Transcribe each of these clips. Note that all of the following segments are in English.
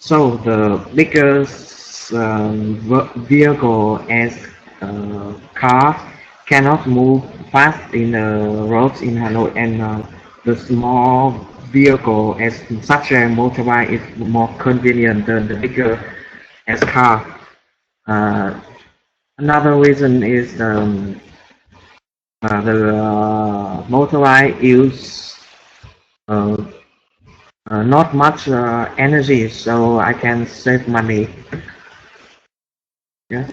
So the biggest vehicle as car cannot move fast in the roads in Hanoi, and the small vehicle as such a motorbike is more convenient than the bigger as car. Uh, Another reason is the motorbike use uh, not much energy, so I can save money. Yeah.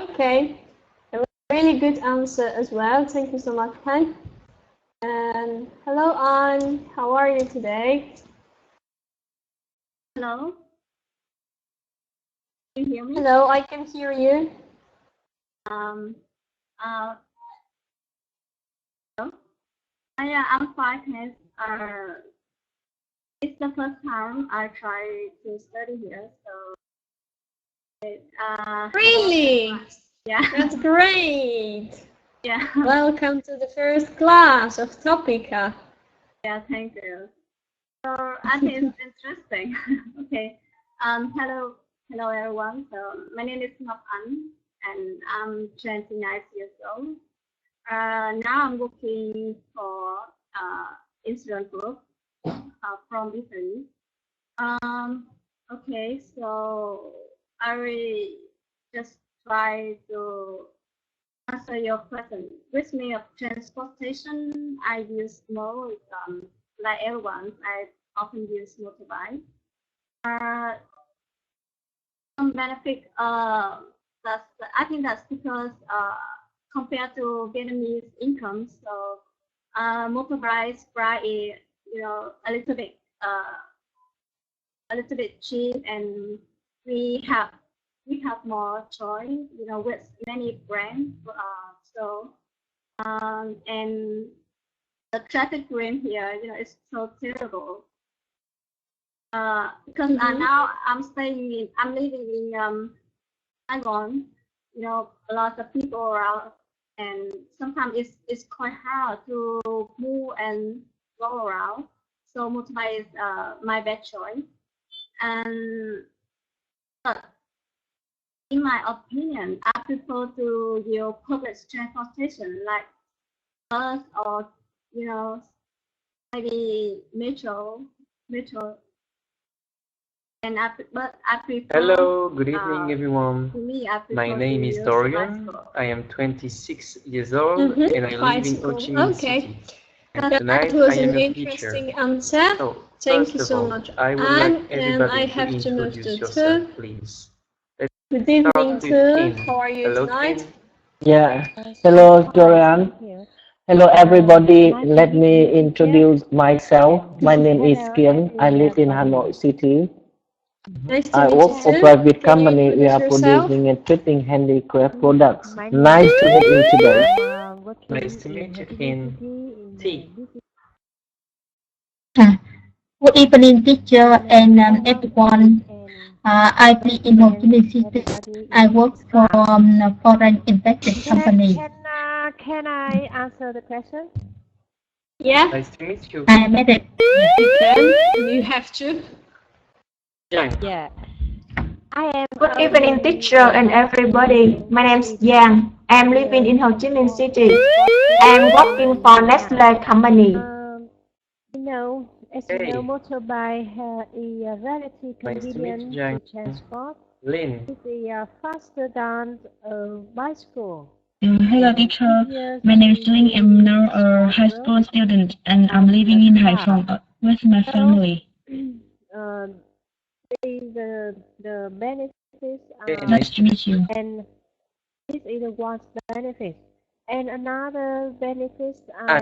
Okay. A really good answer as well. Thank you so much, Han. And hello, An. How are you today? Hello. Can you hear me? Hello, I can hear you. Hello. I'm fine. Thanks. It's the first time I try to study here, so Really? yeah. That's great. Yeah. Welcome to the first class of Topica. Yeah, thank you. So I think it's interesting. Okay. Hello everyone. So my name is Ngọc Anh, and I'm 29 years old. Now I'm working for insurance group from Italy. Okay, so I will just try to answer your question. Which means of transportation I use most, like everyone, I often use motorbike. Some benefit, I think that's because compared to Vietnamese income, so motorbikes price is a little bit cheap, and we have more choice, with many brands. And the traffic jam here, is so terrible. Because now I'm living in Saigon, a lot of people around, and sometimes it's quite hard to move and go around. So motorbike is my best choice. And but in my opinion, I prefer to use public transportation like bus or maybe metro. And I prefer. Hello, good evening, everyone. To me, I prefer My name is Dorian. I am 26 years old, and I live in Ho Chi Minh City. And tonight, That was I am an your teacher. interesting answer. So, Thank you first so of all, much, I would Anne, like and I everybody have to move introduce to yourself, Tu. please. Good evening, Start with Tu. Tin. How are you Hello, tonight? Tin. Yeah, hello Dorian. Hello everybody. Let me introduce myself. My name is Kian. I live in Hanoi City. Nice to I meet work you for too. private Can you company. We introduce are yourself? producing and treating handicraft products. Nice to meet you today. Nice to meet you, Tin. T. Good evening, teacher and everyone. I live in Ho Chi Minh City. I work for a foreign investment company. Can I answer the question? Yeah, Nice to meet you. I made it. you can. You have to. Yang. Yeah. I am. Good evening, teacher and everybody. My name is Yang. I'm living in Ho Chi Minh City. I'm working for Nestle company. As you know, motorbike is relatively convenient to transport. Lin. It's faster than a bicycle. Hello teacher, my name is Ling. I'm now a high school student and I'm living in Haiphong with my family. The benefits are Nice to meet you. And this is one benefit. And another benefit I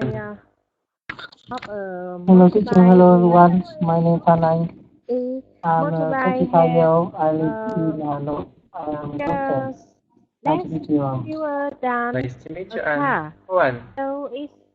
Hello teacher. Hello everyone. My name is Anang. I'm 25 years old. I live in Hanoi. I am a doctor. Nice to meet you all. Nice to meet you, Anne. Juan. So it's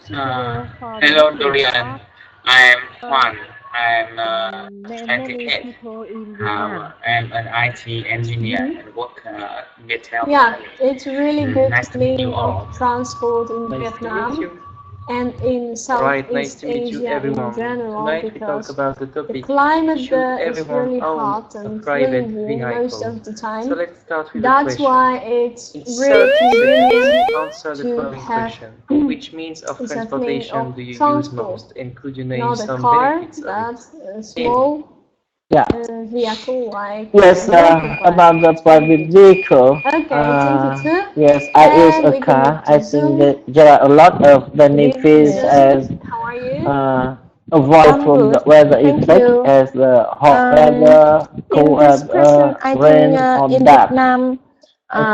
hello, Dorian. I'm Juan. I'm 28. I'm an IT engineer and work in Viettel. Yeah, it's really good Nice to meet means you all. of transport in Nice to meet Vietnam. you. and in Southeast Asia in general, because the climate there is really hot and really warm most of the time. So let's start with That's why it's really convenient to have which means of transportation do you use most, and could you name not some a car, benefits of but a small vehicle like yes, about the private vehicle. Okay, thank you too. Yes, I use a car. I think that there are a lot of benefits as How are you? avoid from the weather effect as the hot weather, cold weather, rain or dark. And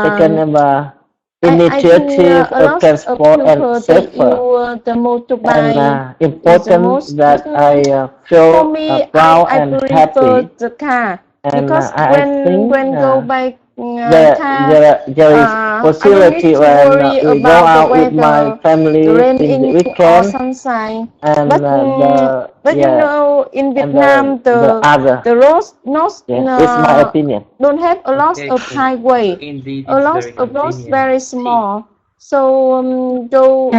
second, initiative of transport and safer. The motorbike And important that I feel proud and happy. The car. And Because I think when go by there is possibility when we go out with my family in the weekend sunshine. and But you know, in Vietnam, the roads it's my opinion. don't have a lot of highway. Indeed, A lot of roads very small. So go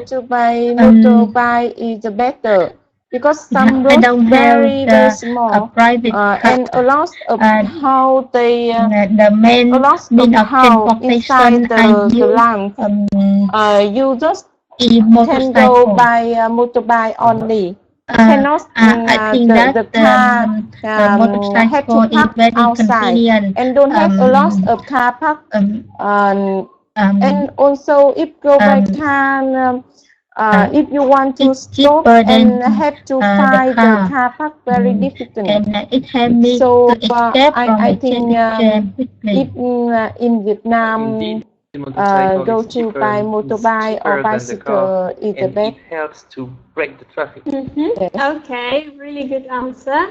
to buy motorbike is better. Because some roads very small, and a lot of how they the main a lot mean of of how transportation inside the land, you just can go by motorbike only. Cannot I think that the car the motor have to transport is park very outside convenient. and don't have a lot of car park. And also if go by car. If you want to stop and have to find the car park very difficult. And it helped me So to escape from I the think jam quickly. if in Vietnam go to buy motorbike or bicycle is the best. It helps to break the traffic. Okay, really good answer.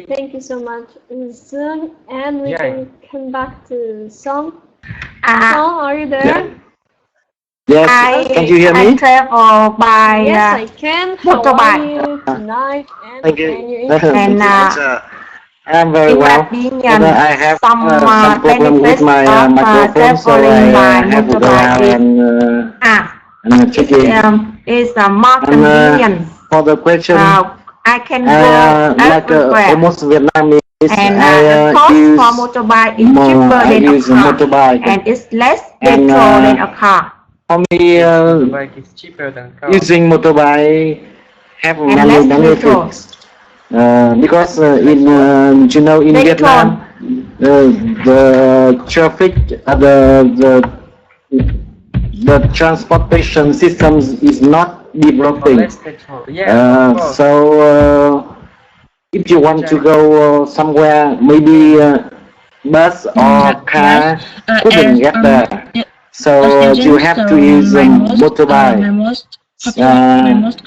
Thank you so much, Sun. And we can come back to Song. Song, are you there? Yes, can you hear me? I travel by yes, I can. How are you tonight? And thank you. And I'm very well. But I have some problem with my microphone, so I have to go out and check it. Is more convenient. For the question, I can go like almost Vietnamese. And the cost for motorbike is cheaper than a car, and it's less petrol than a car. For me, motorbike is cheaper than car. Using motorbike have many benefits. Because in you know, in Vietnam, the traffic, the transportation systems is not developing. So if you want to go somewhere, maybe bus or car couldn't get there. So you have to use motorbike.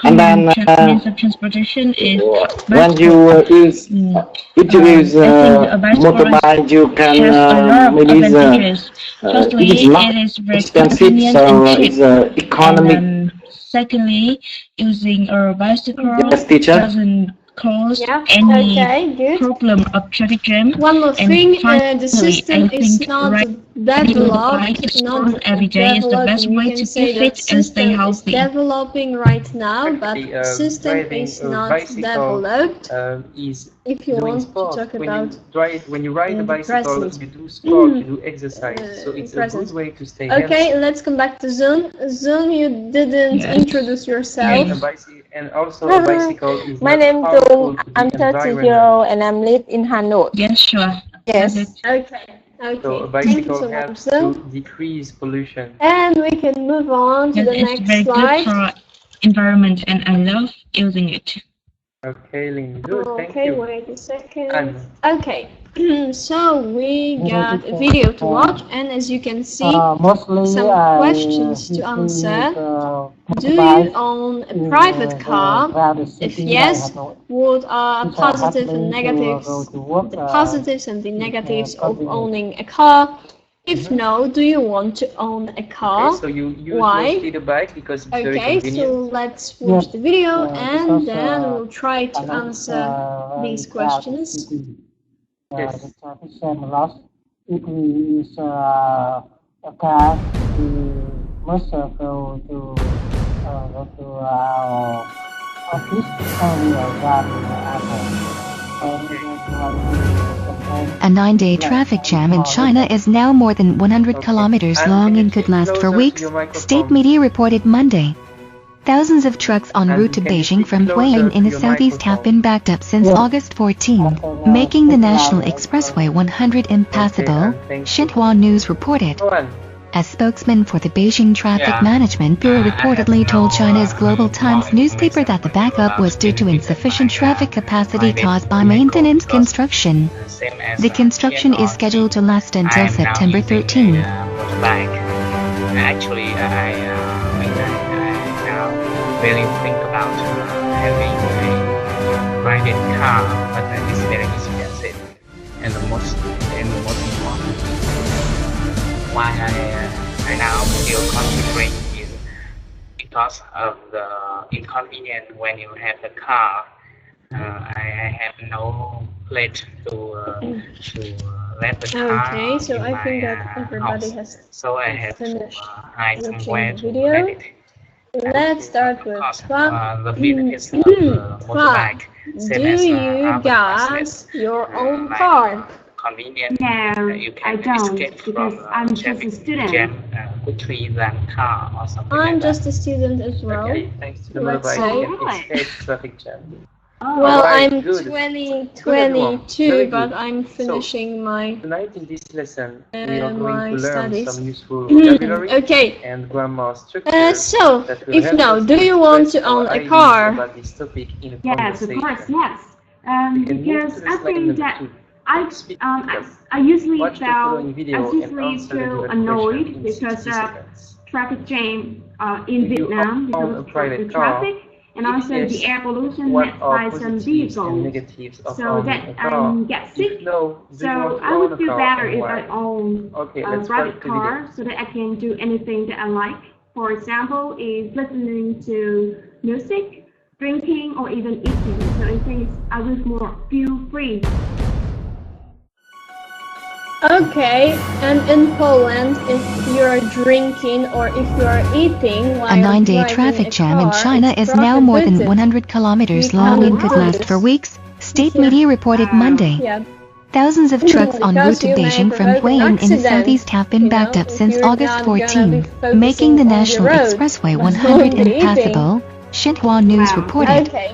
And then means of transportation is when you use, if you use motorbike, you can maybe it's not expensive, so it's economic. Secondly, using a bicycle doesn't cause any problem of traffic jam. One more thing, the system is not developed, not every day is the best way to keep fit and stay healthy. It's developing right now, but the system is not developed. If you want to talk about when you ride a bicycle, you do sport, you do exercise, so it's a good way to stay healthy. Okay, let's come back to Zun. Zun, you didn't introduce yourself. And also a bicycle is my name is Dung. I'm 30 years old and I'm live in Hanoi. Yes, sure. Yes. Okay. So a bicycle helps to decrease pollution. And we can move on to the next slide. It's very good for environment and I love using it. Okay, Lynn, good, thank you. Okay, wait a second. Okay, so we got a video to watch, and as you can see, some questions to answer. Do you own a private car? If yes, what are positives and negatives? The positives and the negatives of owning a car. If no, do you want to own a car? Okay, so you use why? mostly the bike because it's very Okay, convenient. so let's watch the video and then we'll try to answer these questions. Yes. The traffic jam a lot. If we use a car, we must go to A 9-day traffic jam in China is now more than 100 kilometers long and could last for weeks, state media reported Monday. Thousands of trucks en route to Beijing from Hualien in the southeast have been backed up since August 14, making the National Expressway 100 impassable, Xinhua News reported. A spokesman for the Beijing Traffic Management Bureau reportedly told China's Global Times newspaper that the backup was due to insufficient traffic capacity caused by maintenance construction. The construction is scheduled to last until September 13. Actually, I now really think about having a private car, but it is very expensive, and the most important why I now still considering is because of the inconvenience when you have the car. I have no place to let the car. Okay, so in I think my, that everybody house. has So I have finished to hide somewhere watching the to let video. it. Let's start with The benefits of the motorbike. Do you got your own car? Convenient. No, You can I don't, escape because from I'm just a traffic student. jam quickly than car or something I'm like just a student as well. Okay, thanks to the Let's motorbike, say. you can escape traffic jam. Well, Alright, I'm good. 22, Very but good. I'm finishing my Tonight in this lesson, we are my going to learn studies. some useful vocabulary Okay. and grammar structure. So, that will if help now, us do you want to express our own a ideas car? about this topic in a Yes, of conversation. course, yes. We can move Because to the I slide think number that 2. I usually Watch the felt following video and usually answer the feel given annoyed question in because 60 of seconds. traffic jam in If you Vietnam own because a of the private car, traffic and if also yes, the air pollution what met are by some positives and vehicles, negatives of so owning that a car? I get sick. If no, do you So want to I own would a feel car better and if why? I own Okay, a let's private watch the video. car so that I can do anything that I like. For example, is listening to music, drinking, or even eating. So I think I will more feel free. Okay, and in Poland, if you're drinking or if you're eating while A 9-day driving traffic a jam in car, China it's is now more than prohibited. 100 kilometers You long and can't could do last this. for weeks, state media reported Monday. Yeah. Thousands of trucks en route Because to you may Beijing from provoke an Hualien in the accident, southeast have been backed up if since you're August not gonna 14, be focusing making the on National road, Expressway but 100 only impassable, Xinhua News reported. Okay.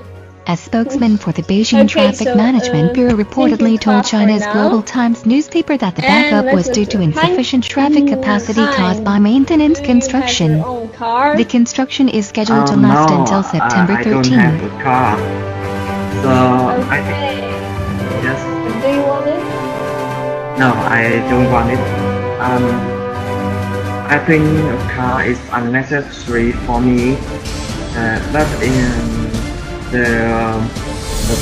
A spokesman for the Beijing Traffic Management Bureau reportedly told China's Global Times newspaper that the backup was due to insufficient traffic capacity caused by maintenance construction. The construction is scheduled to last until September I don't 13. have a car. So I yes. Do you want it? No, I don't want it. I think a car is unnecessary for me. But in the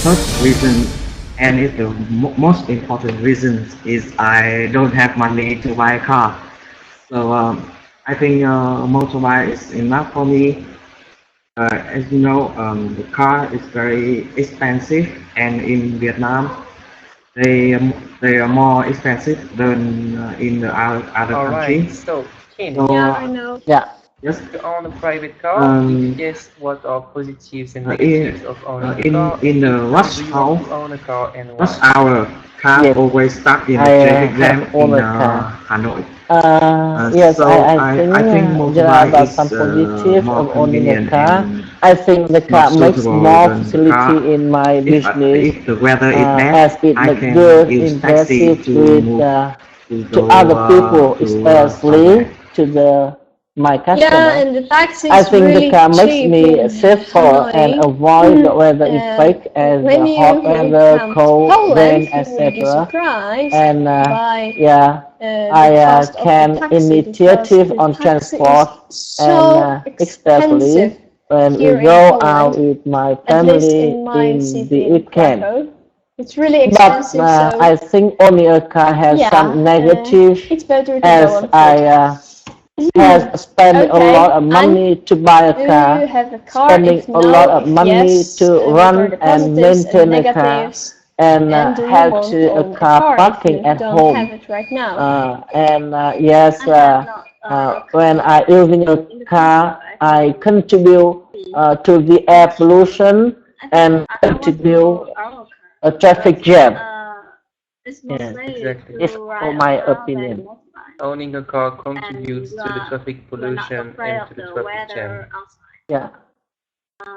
first reason, and it's the most important reason, is I don't have money to buy a car. So I think motorbike is enough for me. As you know, the car is very expensive, and in Vietnam, they are more expensive than in the other countries. So, Ken, Yeah, I know. Yeah. Yes. to own a private car, yes, what are positives and negatives of owning a car? In the rush Do you hour, want to own a car and why? rush hour, car always stuck in the traffic jam in Hanoi. Yes, so I think there are motorbike some is positives more of owning a convenient car. and I think the car more makes suitable more than the facility car. in my business If the weather is bad, as it I makes can good use taxi impressive to with move to other people, especially to my Yeah, customer. and the taxi I is think really the car makes cheap me in safer Hanoi. and avoid the weather effect as When you hot weather, come to cold Poland, rain, you will be etc. surprised And by yeah, the I cost of the can taxi, initiative because on the taxi transport is so and especially expensive when we here in go Poland, out with my at least family in my in city the in weekend. Krakow. It's really But expensive, so I think owning a car has yeah, some negative it's better to go as on foot. I have spent a lot of money to buy a Do you car, have a car? spending If a lot no, of if money yes, to what are run the and positives and maintain a car, negatives? and have to a car parking at home. Have it right now. Yes, when I using a car, I contribute to the air pollution and contribute a traffic jam. Yes, exactly. It's for my opinion. Owning a car contributes to the traffic pollution and to the traffic jam. Yeah.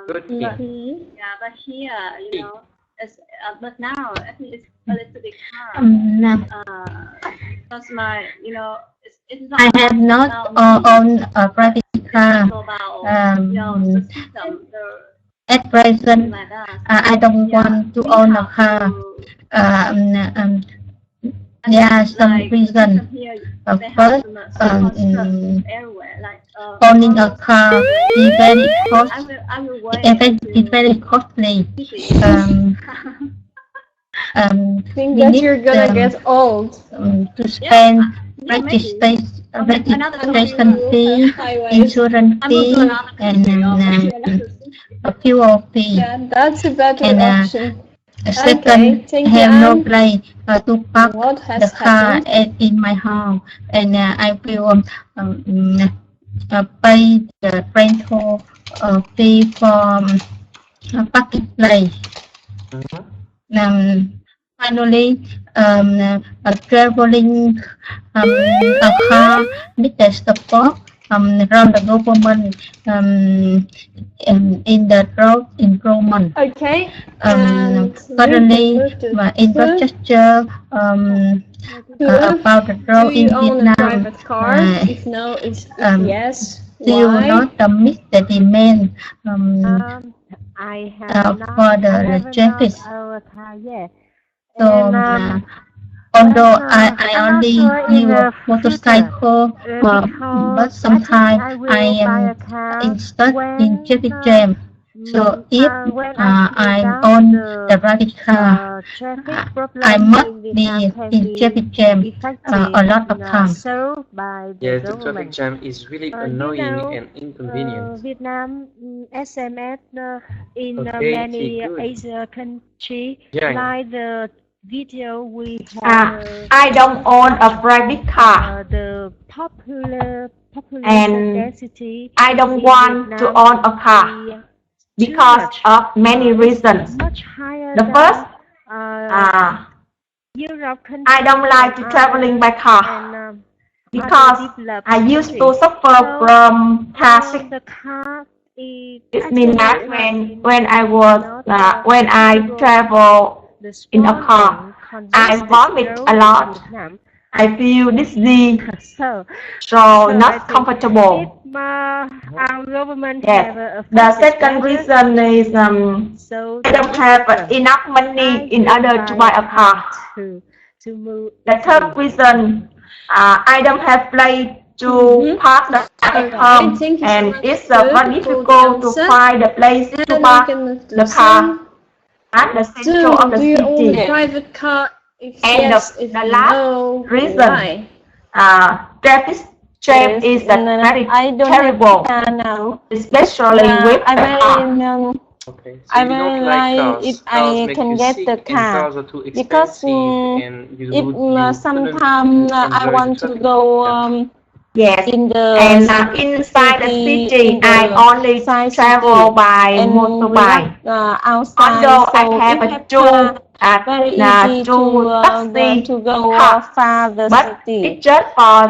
Good thing. Yeah, but here, you know, it's, but now I think it's a little bit hard. Because my, you know, it's not. I have not owned a private car. At present, I don't want to own a car. There are some reasons. First, owning a car is very costly. It's very costly. Think that you're gonna get old. To spend registration fee, insurance fee, and a fuel fee. Yeah, that's a better option. Second, have no place to park the car in my house, and I will pay the rental fee for parking place. Finally, traveling a car needs the support from the government in the road improvement. Okay. Currently, infrastructure about the road in Vietnam if no, it's yes. Still not meet the demand I have for the traffic. Yeah. So, although I only use a motorcycle, but sometimes I am stuck in traffic jam. So if I'm on the private car, I must be in traffic jam a lot of times. Yes, the traffic jam is really annoying and inconvenient. Vietnam SMS in many Asia countries, like the video we have. I don't own a private car. The population density. I don't want to own a car because of many reasons. The first, I don't like to traveling by car because I used to suffer from car sickness. It means that when I travel in a car, I vomit a lot. I feel dizzy, so not comfortable. Yes. The second reason is I don't have enough money in order to buy a car. The third reason, I don't have place to park the car at home, and it's very difficult to find a place to park the car at the center of the city. Private car? And the last reason, traffic jam is very terrible, especially with the car. Okay, so I really like if I can get the car, because if sometimes I want to go yes, in the inside the city, I only travel by motorbike. Although I have a two taxi to go far the city, it's just for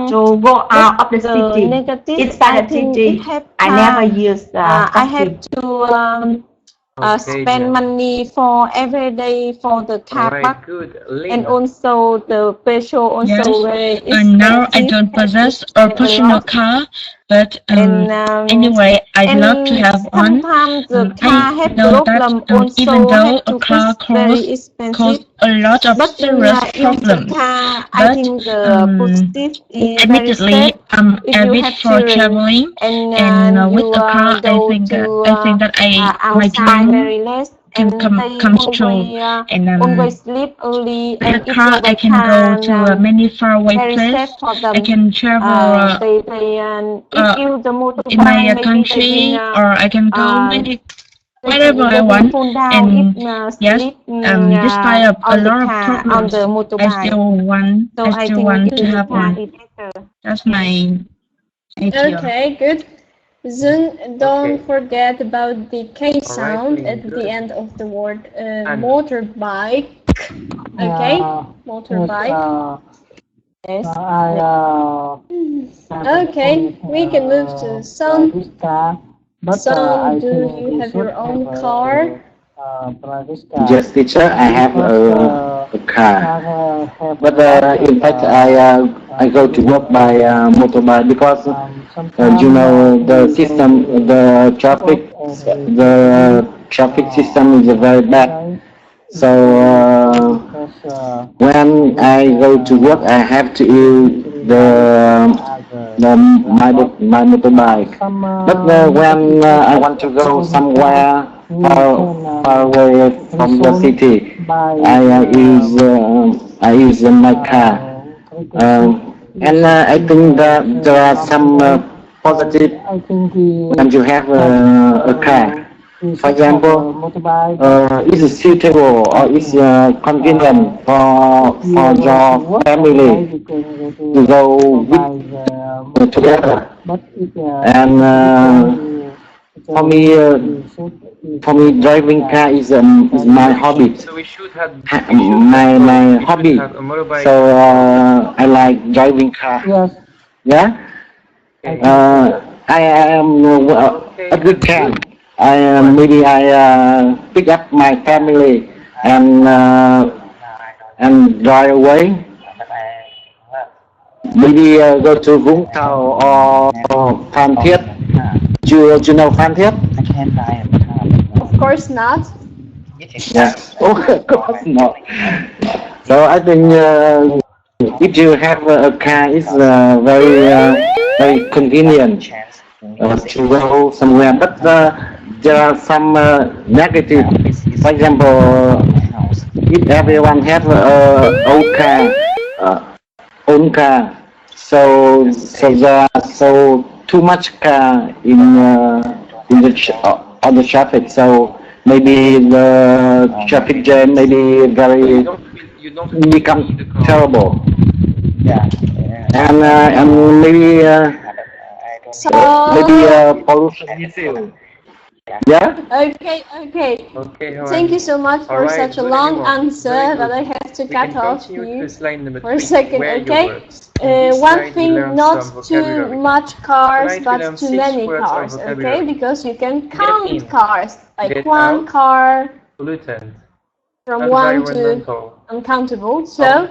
to go out of the city. Inside the city, I never use the taxi. I have to spend money for every day for the car park, and also the petrol also very expensive. Now I don't possess a personal car, but anyway, I'd love to have one. Sometimes the car have problem that even though a car costs a lot of serious problems, but admittedly, I'm avid for traveling, and with a car, I think that my dream can come true. And with a car, I can go to many faraway places. I can travel in my country, or I can go many wherever I want, and yes, despite of a lot of problems, I still want to have one. That's my idea. Okay, good. Then don't forget about the K sound at the end of the word motorbike. Okay, motorbike. Yes. Okay, we can move to sound. Sound, do you have your own car? Yes, teacher, I have a car, but in fact I go to work by motorbike because you know the system, the traffic system is very bad. So when I go to work, I have to use my motorbike. But when I want to go somewhere far away from the city, I use my car, and I think that there are some positive when you have a car. For example, it's suitable or it's convenient for your family to go with together, and for me, driving car is my hobby. So we should have my hobby. So I like driving car. Yes. Yeah. I am a good can. Maybe I pick up my family and drive away. Maybe go to Vũng Tàu or Phan Thiết. Do you know Phan Thiết? Of course not. Yes. Oh, of course not. So I think if you have a car, it's very convenient to go somewhere. But there are some negative. For example, if everyone have own car, so there are too much car on the traffic. So maybe the traffic jam become terrible. Yeah. And maybe pollution issue. Yeah. Okay. Thank you so much for such a long answer, but I have to cut off you for a second. Okay. One thing, not too much cars, but too many cars. Okay, because you can count cars, like one car from one to uncountable. So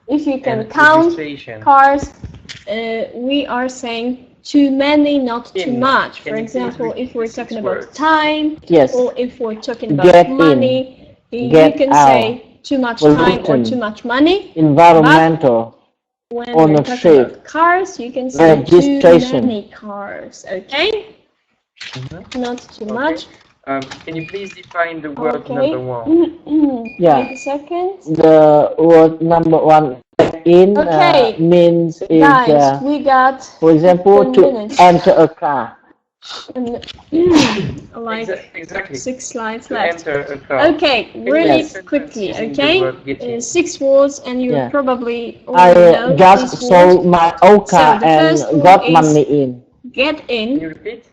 if you can count cars, we are saying too many, not too much. For example, if we're talking about time, or if we're talking about money, you can say too much time or too much money. Environmental. When we're talking about cars, you can say too many cars. Okay? Not too much. Can you please define the word number one? Wait a second. The word number one means is, guys, we got, for example, to enter a car. Like exactly. 6 slides to left. Enter a car. Okay, really quickly, okay? 6 words, and you probably already know I just sold my old car and got money in. Get in. Can you repeat?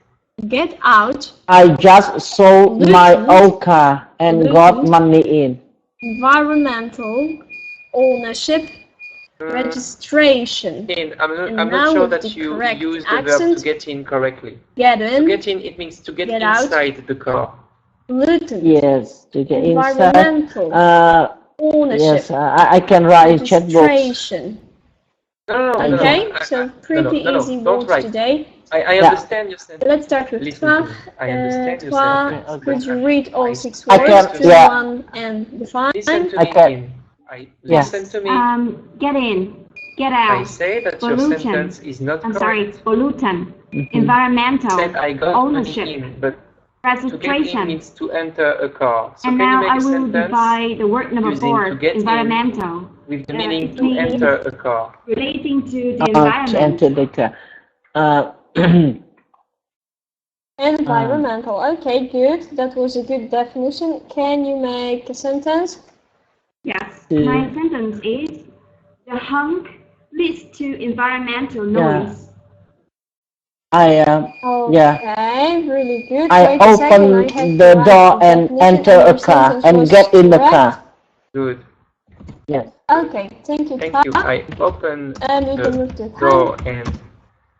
Get out. I just sold my old car and got money in. Environmental. Ownership. Registration. I'm not sure that you use the verb to get in correctly. Get in. To get in, it means to get inside the car. Pollutant. Yes, to get environmental. Ownership. Yes, I can write in chat box. Registration. Okay, so pretty easy words today. I understand your sentence. Let's start with toi. I understand your sentence. Could you read all 6 words to one and define? Listen to me. Listen to me. Get in. Get out. I say that your sentence is not correct. Sorry, it's pollutant. Environmental. Said I got ownership. In, but registration. To get in means to enter a car. So and can now you make I will divide the word number 4, environmental. With the meaning to enter a car. Relating to the environment. To enter the car. Environmental. Okay, good. That was a good definition. Can you make a sentence? Yes. My sentence is: the honk leads to environmental noise. Yeah. Okay, really good. I open the door and enter a car and get in the car. Good. Yes. Okay, thank you. Thank you. I open the door and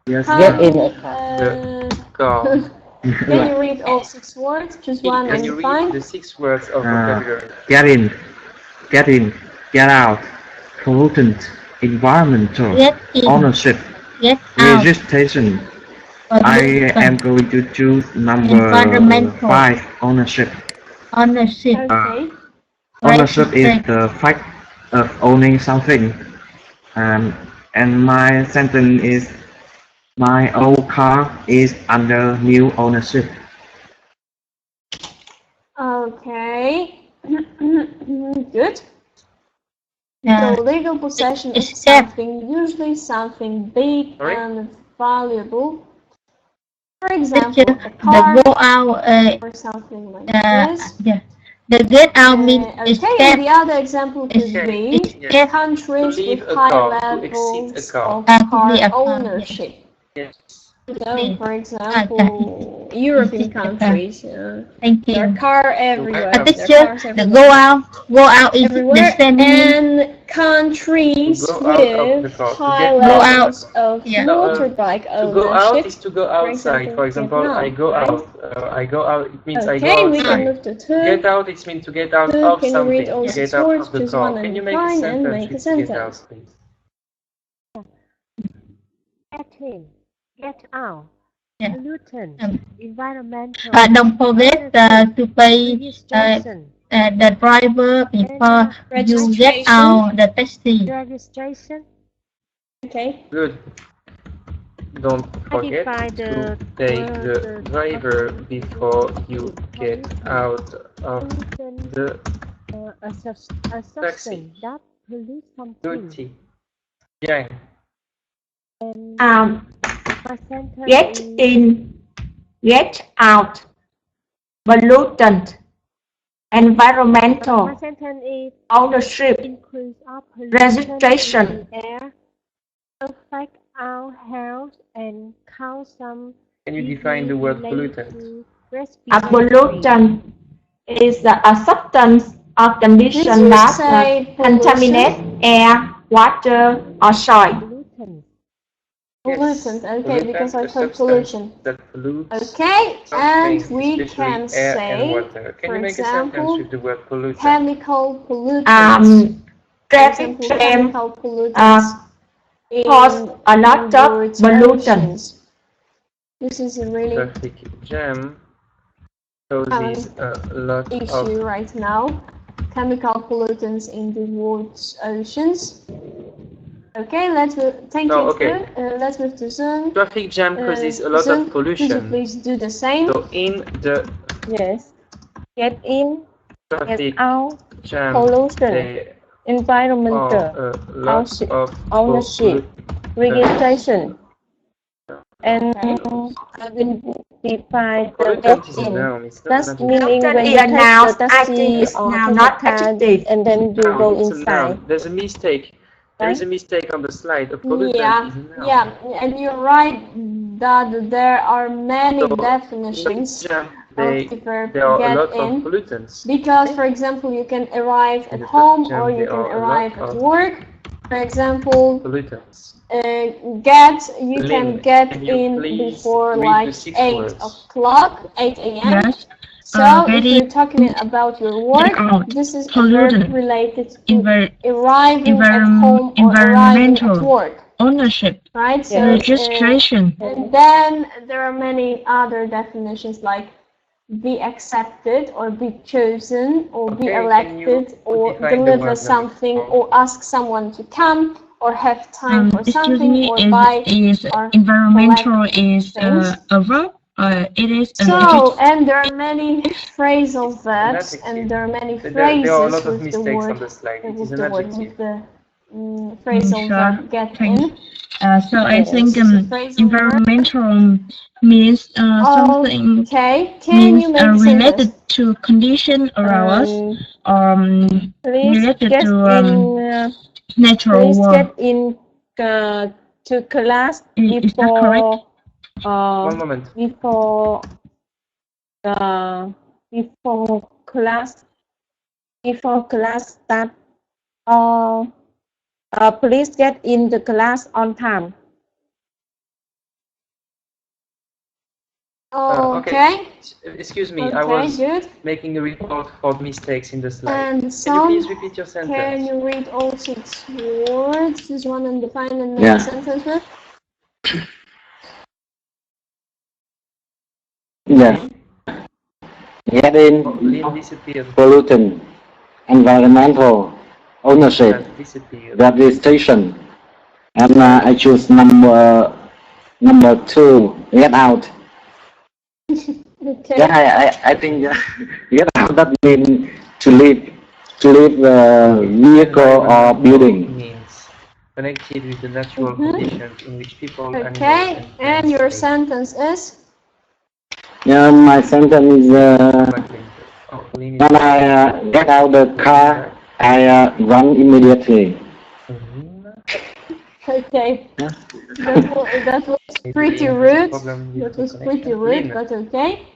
get in the car. The car. Can you read all 6 words? Just one Can and you read fine. the 6 words of vocabulary? Get in, get out, pollutant, environmental, ownership, registration. I am going to choose number 5, ownership. Ownership. Ownership is the fact of owning something. And my sentence is: my old car is under new ownership. Okay. Good. So legal possession is something, usually something big and valuable. For example, a car or something like this. The get out means okay, and the other example could be countries with high levels of car ownership. Yes. So, for example, European countries, there are cars everywhere. Go out is everywhere, and countries with high levels of motorbike ownership. To go out is to go outside. For example, I go out. It means I go outside. We can move to two. Get out, it means to get out of Can you read all something. six Get out words? of the Just car. one Can you and make fine a and sentence make a with sentence. get out, please? Get in, get out, pollutant, environmental. Don't forget to pay the driver before you get out the taxi. Registration. Okay. Good. Don't forget to pay the driver before you get out of the taxi. That pollutes something. Good. Yeah. Get in, get out, pollutant, environmental, ownership, registration. Affect our health and cause some. Can you define the word pollutant? A pollutant is a substance or condition that contaminates air, water, or soil. Pollutant, okay, because I heard pollution. Okay, and we can say, for example, chemical pollutants. Traffic jam cause a lot of pollutants. This is a really traffic jam causes a lot issue of right now. Chemical pollutants in the world's oceans. Okay, let's move. Thank you. Let's move to Zoom. Traffic jam causes a lot of pollution. Could you please do the same? So in the Get in, traffic get out, jam, pollution, environmental, ownership, registration, and identify the get in. That's meaning when you take the taxi or taxi and then you go inside. There's a mistake. There is a mistake on the slide. A pollutant is a noun. Yeah, and you're right that there are many definitions of the verb there are get a lot in. of pollutants. Because, for example, you can arrive at home or you can arrive at work. For example, pollutants. You can get in before like 8 o'clock, 8 a.m. Yes. So if you're talking about your work, this is a verb related to arriving at home or arriving at work. Ownership, right? So, registration. And then there are many other definitions like be accepted or be chosen or be elected or deliver something or ask someone to come or have time for something or buy or environmental is a verb. It is so, and there are many phrasal verbs, and there are many phrases with the word, with phrasal verb get in. So I think environmental means something okay. Can you make related to condition around us, related to natural world. Please get in to class before. One moment. Before class start. Please get in the class on time. Okay. Excuse me, okay, I was good. making a report for mistakes in the slide. And can you please repeat your sentence? Can you read all 6 words? This one and define and make a sentence with? Yes. Get in pollutant, environmental, ownership, registration, and I choose number 2. Get out. Okay. Yeah, I think get out that means to leave vehicle or building. Means connected with the natural conditions in which people. Okay, and your sentence is? Yeah, my sentence is when I get out the car, I run immediately. Okay, that was pretty rude. That was pretty rude, but okay.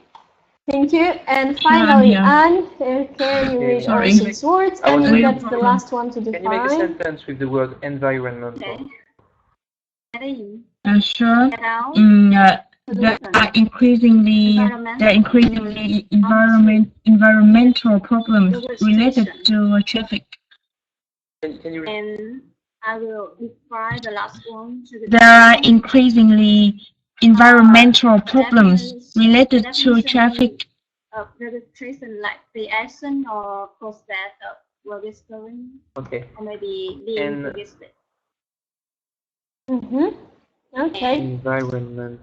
Thank you. And finally, Anne, can you read all 6 words? And that's the last one to define. Can you make a sentence with the word environmental? Sure. There are increasingly environmental problems related to traffic. Can you and I will define the last one. There are increasingly environmental problems related to traffic. Registration, like the action or process of registering. Okay. Or maybe being registered. Okay. Environmental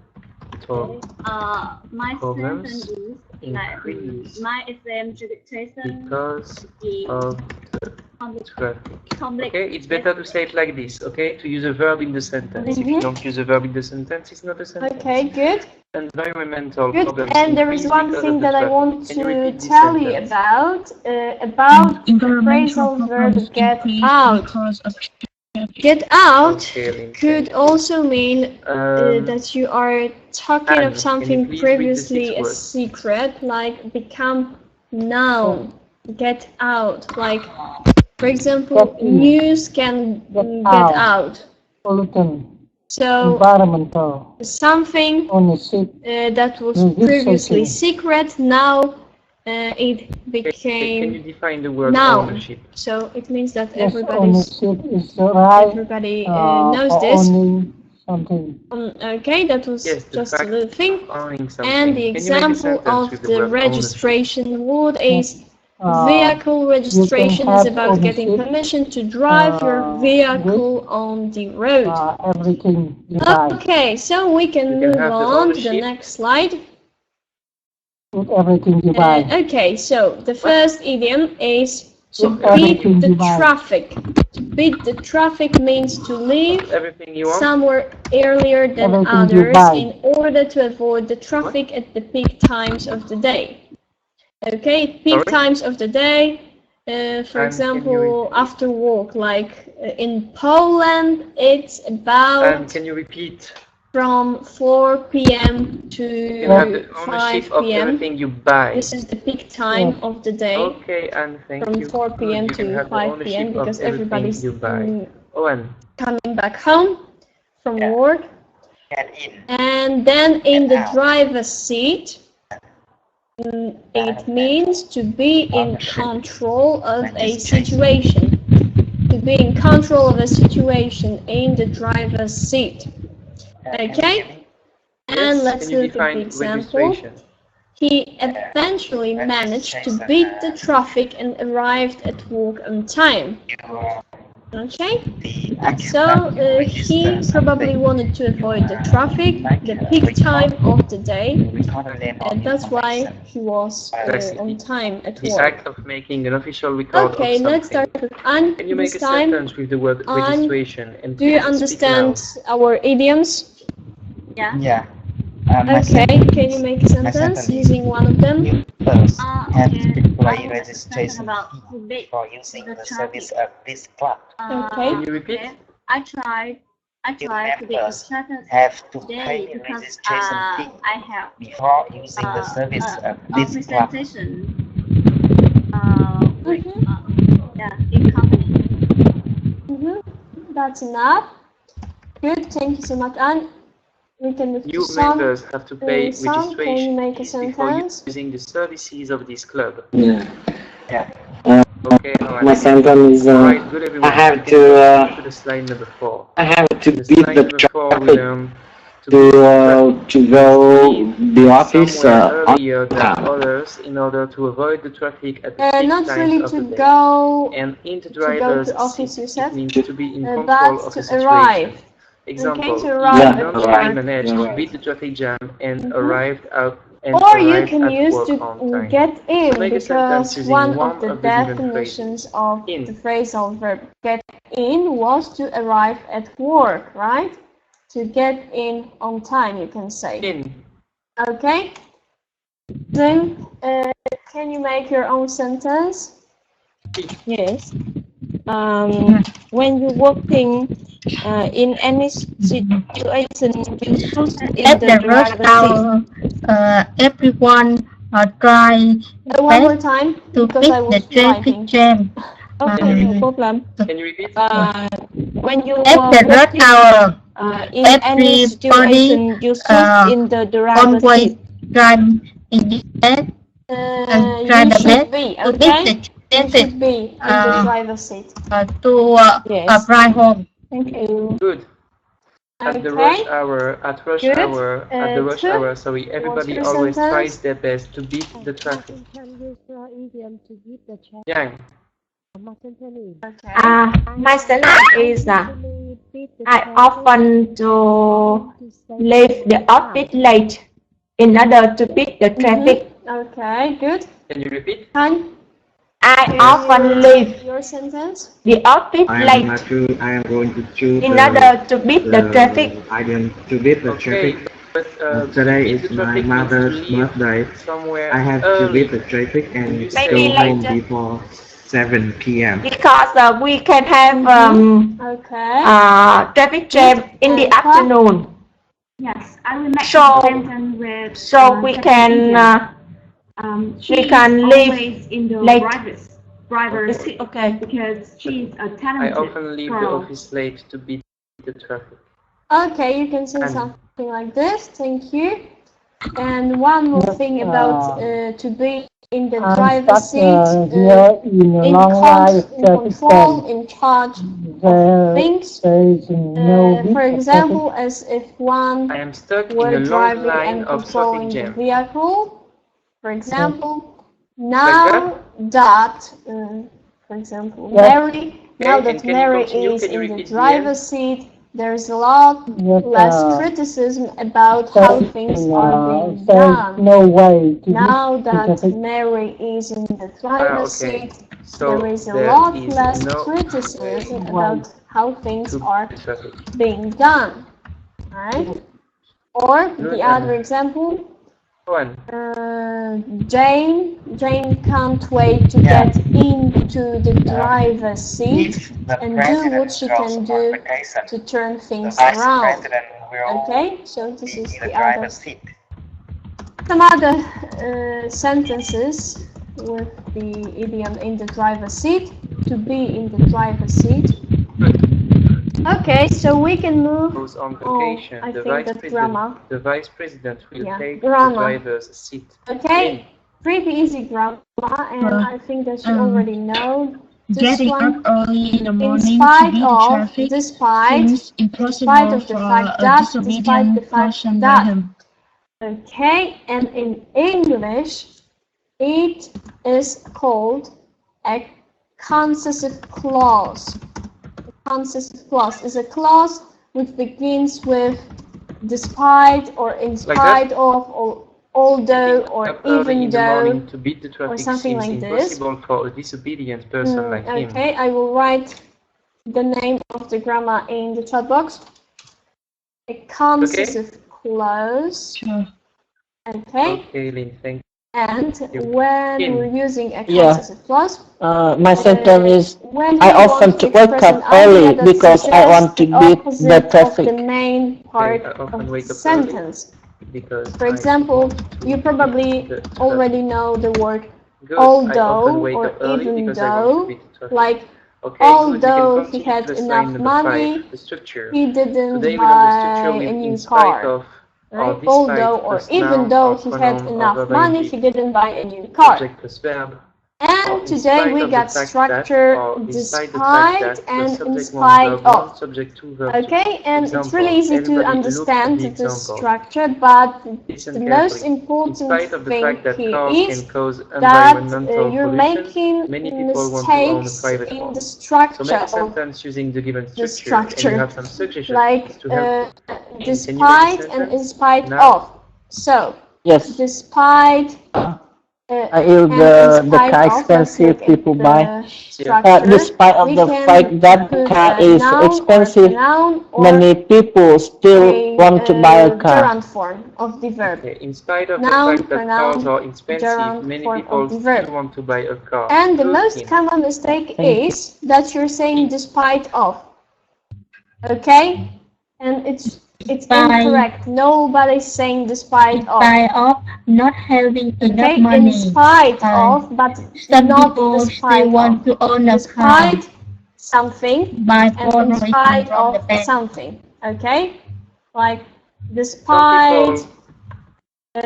my problems sentence is like my exam registration because of the traffic. Okay, it's better to say it like this, okay? To use a verb in the sentence. If you don't use a verb in the sentence, it's not a sentence. Okay, good. Environmental good. problems. And there is one thing that I want to tell you about phrasal verb get out. Get out could also mean that you are talking of something previously a secret, like become known. Get out, like for example, news can get out. So something that was previously secret, now it became Can you define the word known. ownership? So it means that everybody knows this. Okay, that was just a little thing. And the example of the registration word is vehicle registration is about getting permission to drive your vehicle on the road. Okay, so we can move on to the next slide. Okay, so the first idiom is to beat the traffic. To beat the traffic means to leave somewhere earlier than others in order to avoid the traffic at the peak times of the day. Okay, peak times of the day, for example, after work, like in Poland, it's about can you repeat? From 4 p.m. to you have the 5 of p.m. everything you buy. This is the peak time of the day. Okay, and from 4 p.m. to 5 p.m. because everybody's coming back home from work. And then in the driver's seat, it means to be in control of a situation. To be in control of a situation in the driver's seat. Okay, and let's look at the example. He eventually managed to beat the traffic and arrived at work on time. Okay, so he probably wanted to avoid the traffic, the peak time of the day, and that's why he was on time at the work. act of making an official record Okay, of let's start with An. Can you make this a time. sentence with the word An, registration? And do you understand our idioms? Yeah. Yeah. Okay, can you make a sentence using one of them? First, have to pay Okay. registration fee for using the service of this club. Okay. Can you repeat? I tried to be a certain Have to day pay because registration fee I have before using the service of this club. presentation with in company. That's enough. Good, thank you so much. And we can move New to Sam. members have to pay Sam, can you registration make a fees before sentence? using the services of this club. Yeah. Okay, all right. My sentence is Alright, good everyone. I have to the slide number 4. I have to The beat slide the number 4 we traffic learn to go the office somewhere on earlier than time. others in order to avoid the traffic at the peak Not times really of to the day. go And in the to go driver's to office, seat, you said? it means to be in control That's of to the situation. arrive. Example, Okay, to arrive you at don't work. really manage to beat the traffic jam and arrived out and Or you arrived can at use work to on time. get in, So make a sentence because using one one of the of the given definitions phrases. of In. the phrasal verb get in was to arrive at work, right? To get in on time, you can say. In. Okay. Then, can you make your own sentence? Yes. When you're working in any situation, you should in At the the rush driver's hour, everyone try One more time, to because I beat was the traffic driving. jam. Okay, no problem. Can you repeat? When you At the rush hour, in any situation, you should in the driver's always seat. try in the bed and try You the should best be, to okay? beat You the should be in the driver's seat. to Yes. arrive home. Thank you. Good. At the Okay. rush hour, Good. sorry, everybody your always sentence? tries their best to beat the traffic. Can use idiom to beat the traffic. Yang. My sentence is I often to leave the office late in order to beat the traffic. Okay, good. Can you repeat? Han, I often leave your sentence? the office late I am going to choose in order to beat the traffic. item to beat the Okay, traffic. but Today if is the my traffic mother's needs to leave birthday. somewhere I have to early, beat the traffic and you go say home later. before 7 p.m. Because we can have Okay. traffic jam in the And what? afternoon. Yes, I will make So- a sentence with So we can she can is leave always in the late. driver's seat Okay. because she's a I talented often leave the girl. office late to beat the traffic. Okay, you can say And- something like this. Thank you. And one more thing about to be in the driver's seat, in control, in charge of things. For example, as if one I am stuck in were a long driving line and of traffic controlling the jam. vehicle. For example, now that, for example, Mary, now Okay, and that can you Mary continue? is Can you in the repeat the driver's seat, there's a lot less criticism about how things are being done. No way to Now that Mary is in the driver's okay. seat, So there is a there lot is less no criticism about how things to are beat the traffic. being done. Right? Or the other example, Go on. Jane can't wait to get into the driver's seat If the and do president what she goes can on do vacation, to turn the things vice around. president will Okay, so this be is in the the other. driver's seat. Some other sentences with the idiom in the driver's seat, to be in the driver's seat. Okay, so we can move Goes on on. vacation. I the think that's grammar. The vice president will Yeah, take grammar. the driver's seat. Okay, pretty easy grammar, and I think that you already know this Getting one. up early in the In morning spite to beat the of, traffic despite seems impossible of the for fact a that, disobedient despite the fact person that. like him. Okay, and in English, it is called a concessive clause. possessive clause is a clause which begins with despite or in spite of or although or even though to beat the traffic or something seems like this. impossible for a disobedient person like him. Okay, I will write the name of the grammar in the chat box. A possessive clause. Sure. Okay. Okay, Lynn, thank and you. when we're using a possessive clause, my sentence is when I we often want to wake express up an idea early that because I want to suggests beat the opposite traffic. of the main part of the sentence. For example, you probably already know the word although or even though, like although he had enough money, he didn't buy a new car. Right? Although or even though he had enough money, he didn't buy a new car. And today we got structure despite and in spite of. Okay, and it's really easy to understand the structure, but the most important thing here is that you're making mistakes in the structure of the structure, like despite and in spite of. So, despite I use the car expensive people buy. Despite of the fact that car is expensive, many people still want to buy a car. Gerund form of the verb. Okay. In spite of Noun, the fact that cars are expensive, many people still want to buy a car. And the most common mistake is that you're saying despite of. Okay? And it's incorrect. Nobody's saying despite of. Despite of not having enough money. In spite of, but some not people despite still want to own a car. Despite something But and in spite of something. Okay? Like despite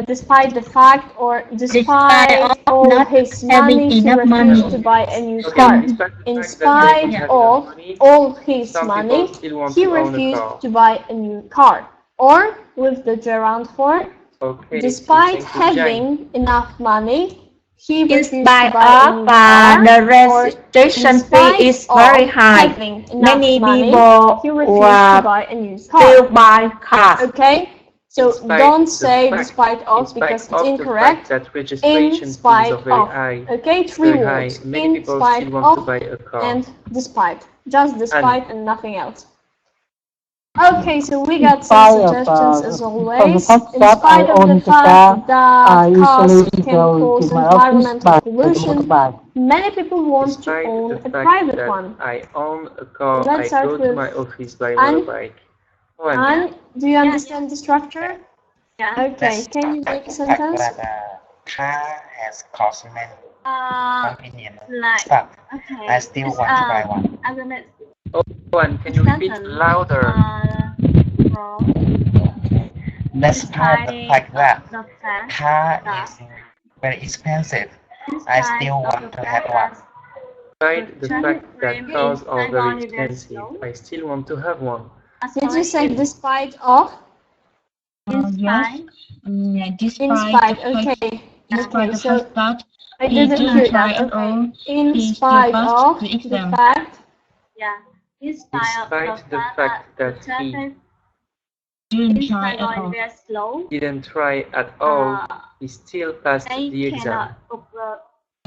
despite the fact or despite all his money, he refused to buy a new car. In spite of all his money, he refused to buy a new car. Or with the gerund form, despite having enough money, he refused to buy a new car. The registration fee is very high. Many people still buy cars. Okay? So don't say despite of because it's incorrect. In spite of. Okay, three words. In spite of and despite. Just despite and nothing else. Okay, so we got some suggestions as always. In spite of the fact that cars can cause environmental pollution, many people want to own a private one. I own a car. Let's I start go to with my office by motorbike. Anne, do you understand the structure? Yeah. Okay, can you make a sentence? Car has cost many convenient like, stuff. Okay. I still want to buy one. Argument. One, can you repeat louder? Despite the fact that car is very expensive, I still want to have one. Despite the fact that cars are very expensive, I still want to have one. Did you say despite of? Yes. In spite, okay. Despite the fact that I didn't hear that. Okay. In spite of the fact. Yeah. In spite of the fact that he didn't try at all. Very slow. Didn't try at all. He still passed the exam.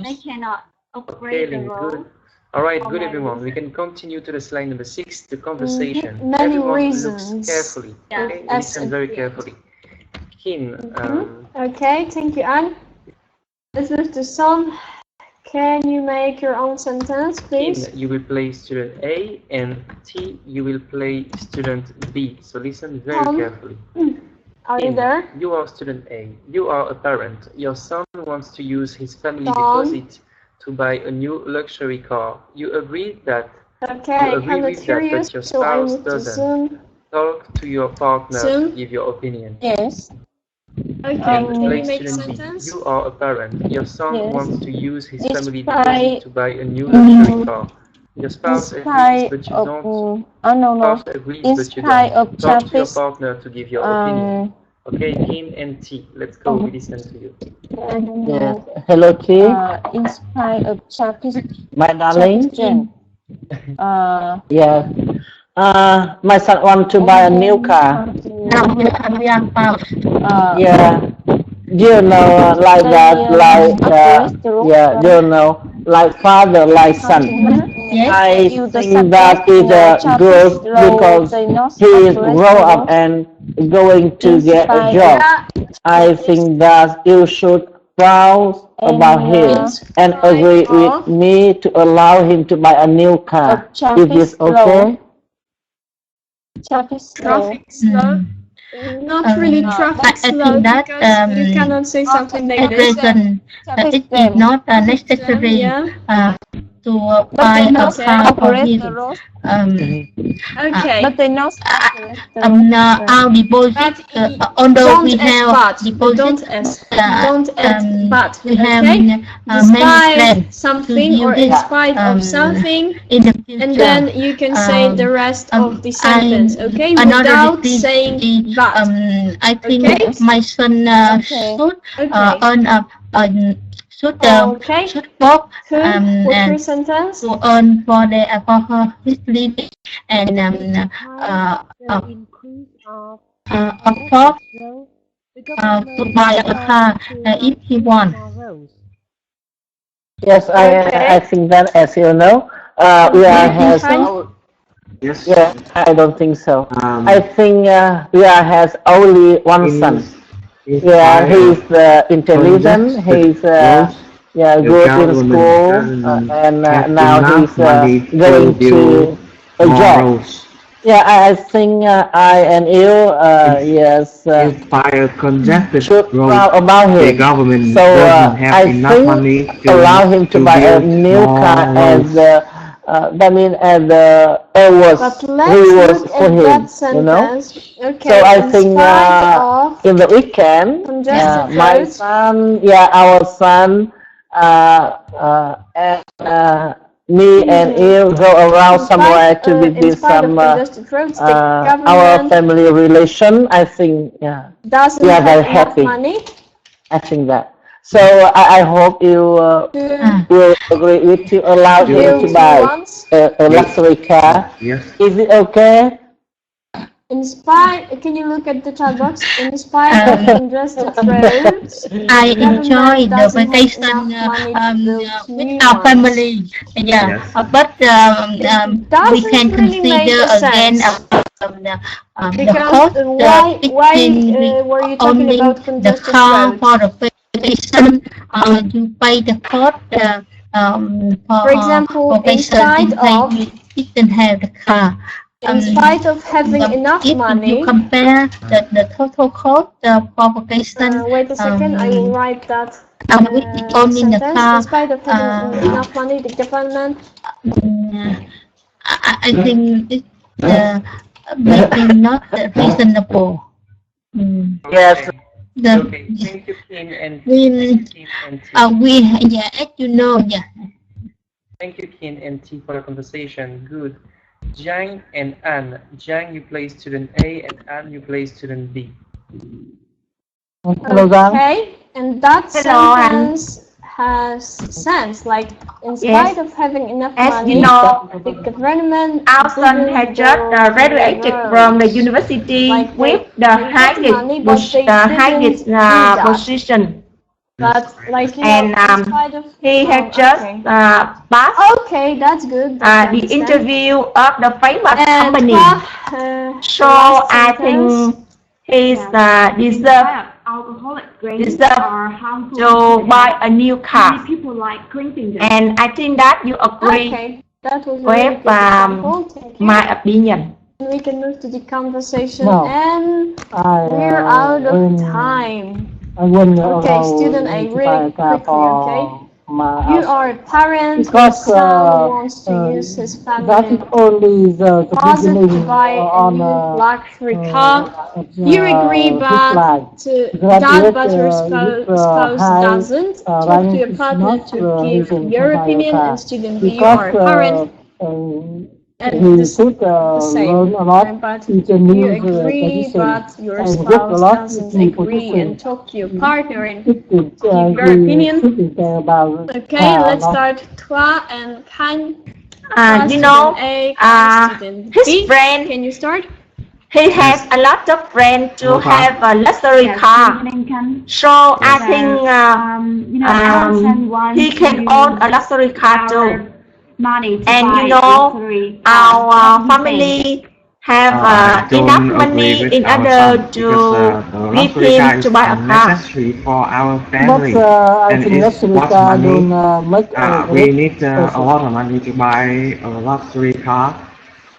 They cannot Okay, operate the Lynn, road. good. All right, good everyone. We can continue to the slide number 6, the conversation. Many Everyone reasons. looks carefully. Yeah. Okay, listen very carefully. Kim, Okay, thank you, Anne. Let's move to Son. Can you make your own sentence, please? Kim, you will play student A, and T, you will play student B. So listen very carefully. Are Kim, you there? You are student A. You are a parent. Your son wants to use his family deposit to buy a new luxury car. You agree that Okay, you agree with that, but your so I spouse need to doesn't. Talk to your partner to give your opinion. Yes. Okay, can you make a sentence? You are a parent. Your son wants to use his family Despite- deposit to buy a new luxury car. Your spouse agrees, but you don't. Spouse agrees, but you don't. Talk to your partner to give your opinion. Okay, Kim and T, let's go. We listen to you. Yes. Hello, T. In spite of traffic My darling. jam. Yeah. My son want to buy a new car. Yeah, you know, like that, like yeah, you know, like father, like son. I think that is good because he is grown up and going to get a job. I think that you should proud about him and agree with me to allow him to buy a new car. Is this okay? Traffic slow. Not really traffic slow that, because you cannot say something like this. It is not necessary to buy a car for him. Okay. But they know our deposit, although we have deposit, don't add but. We have many plans something or in spite of something, in the future, and then you can say the rest of the sentence, okay, without saying but. I think my son should earn should work and sentence to earn for his living and afford to buy a car if he wants. Yes, I think that, as you know, Ria has. Yes. Yeah, I don't think so. I think Ria has only one son. Yeah, he's intelligent. He's yeah, good in school, and now he's going to a job. Yeah, I think I and you, yes, should proud about him. The government so doesn't have I enough think money allow him to buy a new car as that means as the reward for him, you know. Okay, so I think in the weekend, my son, our son, and me and you go around somewhere to visit some our family relation. I think we are very happy. I think that. So I hope you will agree with you, allow you to buy a luxury car. Yes. Is it okay? In spite, can you look at the chat box? In spite of congested roads, I enjoy the vacation with our family. Yeah, but we can consider again the cost were you talking owning about the car for the vacation. You pay the cost for example, in vacation. spite of We didn't have the car. In spite of having enough money, you compare the total cost for vacation. Wait a second, I will write that with owning the car. In spite of having enough money, the government. I think it's maybe not reasonable. Yes. Okay, thank you, Kim and we as you know, Thank you, Kin and T, for the conversation. Good. Jiang and An. Jiang, you play student A, and An, you play student B. Hello, Jiang. Okay, and that sentence has sense. Like, in spite of having enough money, you know, the government. Our son had just graduated from the university with the highest position. But like and he had just passed. Okay, that's good. The interview of the famous company. So I think he's deserve to buy a new car. And I think that you agree with my opinion. We can move to the conversation, and we're out of time. Okay, student A, really quickly, okay? You are a parent whose son wants to use his family deposit to buy a new luxury car. You agree but your spouse doesn't. Talk to your partner to give your opinion, and student B, you are a parent. And the same, but you agree, but your spouse doesn't agree, and talk to your partner and give your opinion. Okay, let's start. Thoa and Khanh. You know, his friend. Can you start? He has a lot of friends to have a luxury car. So I think he can own a luxury car too. And you know, our family have enough money in order to give him to buy a car. Necessary for our family, I and think it's luxury what car money. don't make We need a lot of money to buy a luxury car.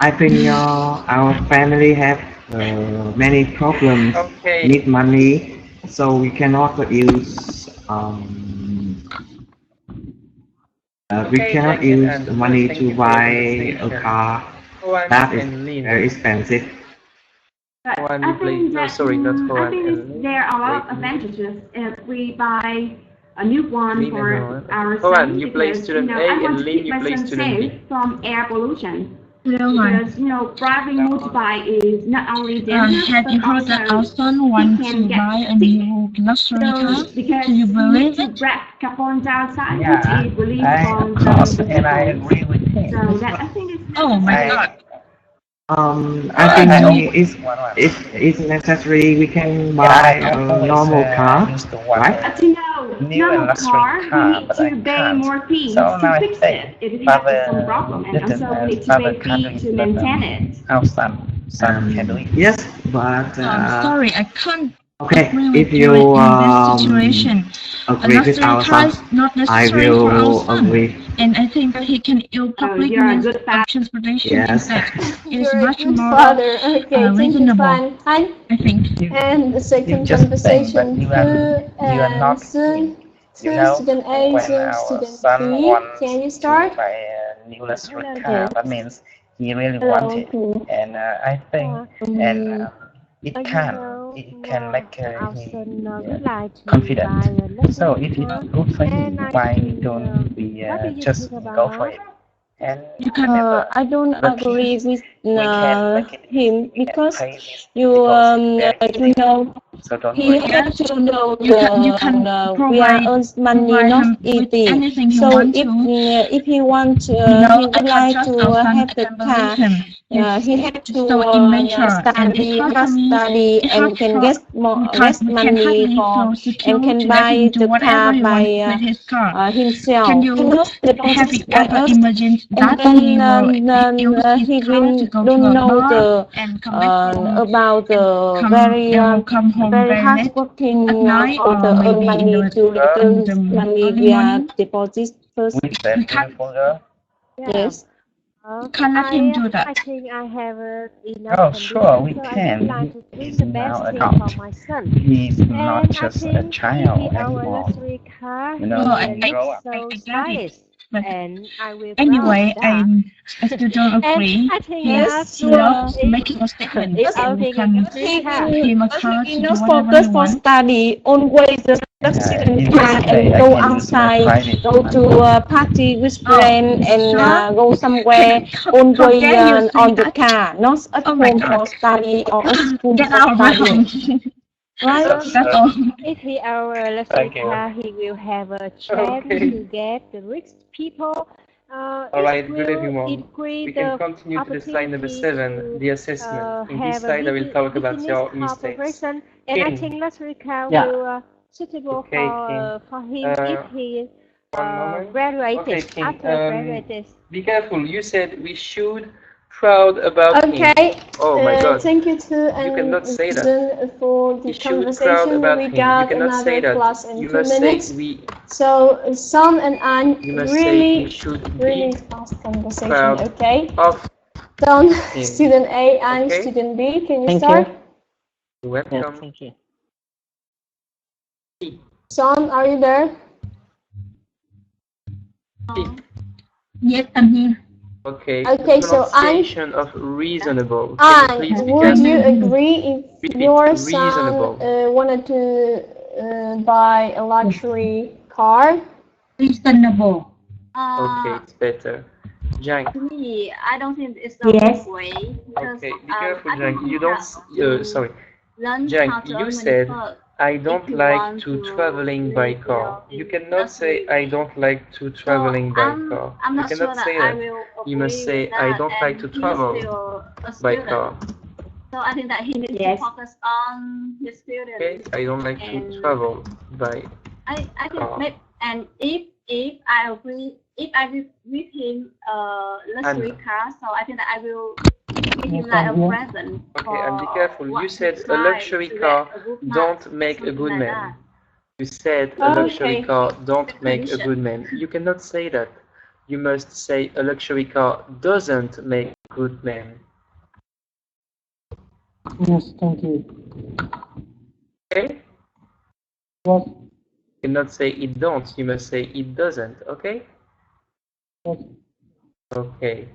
I think our family have many problems. Okay. Need money, so we cannot use the money to buy a car that is very expensive. But I think that, I think there are a lot of advantages if we buy a new one for our son, because I want to keep my son safe from air pollution. Because driving motorbike is not only dangerous, have you heard that our son wants to buy a new luxury car? Because Do you believe it? Carbon dioxide, which is released from of course, and I agree with him. So that I think is. Oh my God! I think it's necessary. We can buy a normal car, right? Normal car, we need to pay more fees to fix it if it has some problem, and also we need to pay fees to maintain it. Our son can do it. Yes, but Sorry, I can't. okay, agree with if you you in this situation. agree with luxury our car son, is not I necessary for our will son. agree. And I think that he can use public you're a means good of transportation Yes. instead. It is You're a much good more father. Okay, thank you, reasonable, Fan. Hi. I think. And the second just think conversation, that you are not Soon, know, student A, when Soon, our student son B. wants Can you to start? buy a new luxury Hello, car, yes. that means he really Hello, wants it, and I think and it can make him confident. So if it's good for him, why don't we just go for it? And You can I don't agree with him because you know so don't he worry. has to know you can we are provide earns money not him with easy. anything he So wants if to. if he wants he I would can like trust to our son, have I the can car. believe him. He had to so immature, and study, it's hard hard for me. study, It's and hard can for get more we less can money hardly for feel secure and can to let buy him do the whatever car he by wants with his car. himself. Can you The have you process by ever us, imagined and that he will use he his car to go to don't a know bar and come back from about the very come home very very hard late working at night, for the or earn maybe money in to return the money early via morning. deposit first. With that beautiful girl. Yes. You can't let him do that. I think I have enough Oh, sure, we conditions, so I can. would like to He's do the now best thing adult. for my son. He's not And just I a think child maybe our anymore. luxury car You know, Oh, when you grow up. so I get it. stylish, But and I will anyway, proud of I still don't that. agree. And I think He loves making a statement, if and you outing can electric car, give him a car to do Enough whatever focus he for wants. study, always the student in car this way, and I go can use my outside, private go to money. a party with friends and sure? go somewhere always dare you say on the that? car, not at Oh my home God. for study or at school Get for out of my study. home. Right? That's all. if he our luxury Thank you. car, he will have a chance Okay. to get the rich people. All right, good everyone. Increase We can the continue to the slide number 7, the assessment. In this have a slide, I will talk about business your mistakes. cooperation, and I King. think luxury car Yeah. will suitable Okay, King. for him if he One moment. graduated Okay, King. after graduated. Be careful. You said we should proud about him. Okay. Oh my God. Thank you to cannot say that. Susan for the We should proud conversation. about We him. You got cannot say another that. class in You 2 must minutes. say we. So Son and I You must say we really should really be fast conversation. proud Okay. of Son, him. student A and Okay. student B. Can you Thank start? you. Welcome. Thank you. Son, are you there? Yes, I'm here. Okay. Okay, so pronunciation of reasonable. Can you And please be would careful? you agree if Repeat, your son reasonable. wanted to buy a luxury car? Reasonable. Okay, it's better. Jang. To me, I don't think it's the Yes. right way because Okay, be careful, I Jang. don't You know don't. how to Sorry, learn Jang. how to You earn said money first. I don't like to traveling by car. You cannot say I don't like to traveling by car. You cannot say that. You must say I don't like to travel by car. So I think that he needs to focus on his students. Okay, I don't like to travel by I think car. maybe, and if I agree, if I will with him luxury car, so I think that I will give him like a present. Okay, and be careful. You said a luxury car don't make a good man. You said a luxury car don't make a good man. You cannot say that. You must say a luxury car doesn't make a good man. Yes, thank you. Okay? Yes. You cannot say it don't, you must say it doesn't, okay? Yes. Okay.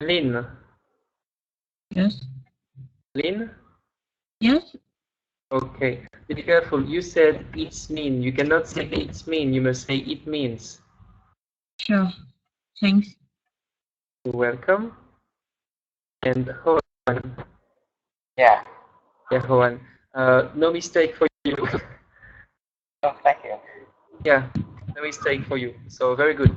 Lynn. Yes. Lynn? Yes. Okay. Be careful, you said it's mean. You cannot say it's mean, you must say it means. Sure. Thanks. You're welcome. And Hoan. Yeah. Yeah, Hoan. No mistake for you. Oh, thank you. Yeah, no mistake for you. So very good.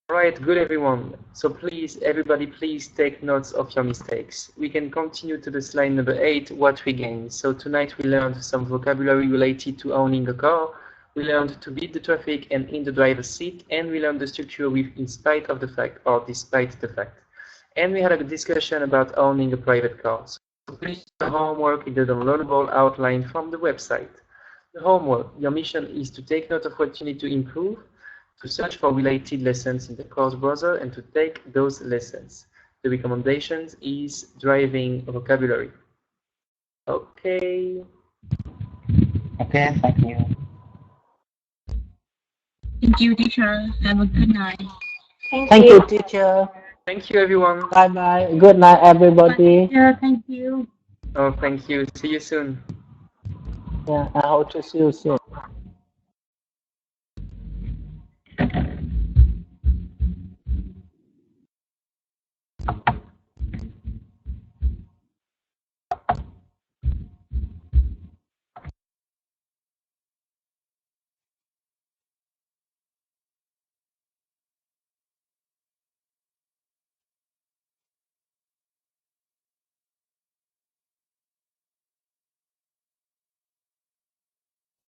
All right, good everyone. So please, everybody, please take notes of your mistakes. We can continue to the slide number 8, what we gained. So tonight we learned some vocabulary related to owning a car. We learned to beat the traffic and in the driver's seat, and we learned the structure with in spite of the fact or despite the fact. And we had a discussion about owning a private car. So please do the homework in the downloadable outline from the website. The homework, your mission is to take note of what you need to improve, to search for related lessons in the course browser, and to take those lessons. The recommendations is driving vocabulary. Okay. Okay, thank you. Thank you, teacher. Have a good night. Thank you, teacher. Thank you, everyone. Bye-bye. Good night, everybody. Yeah, thank you. Oh, thank you. See you soon. Yeah, I hope to see you soon.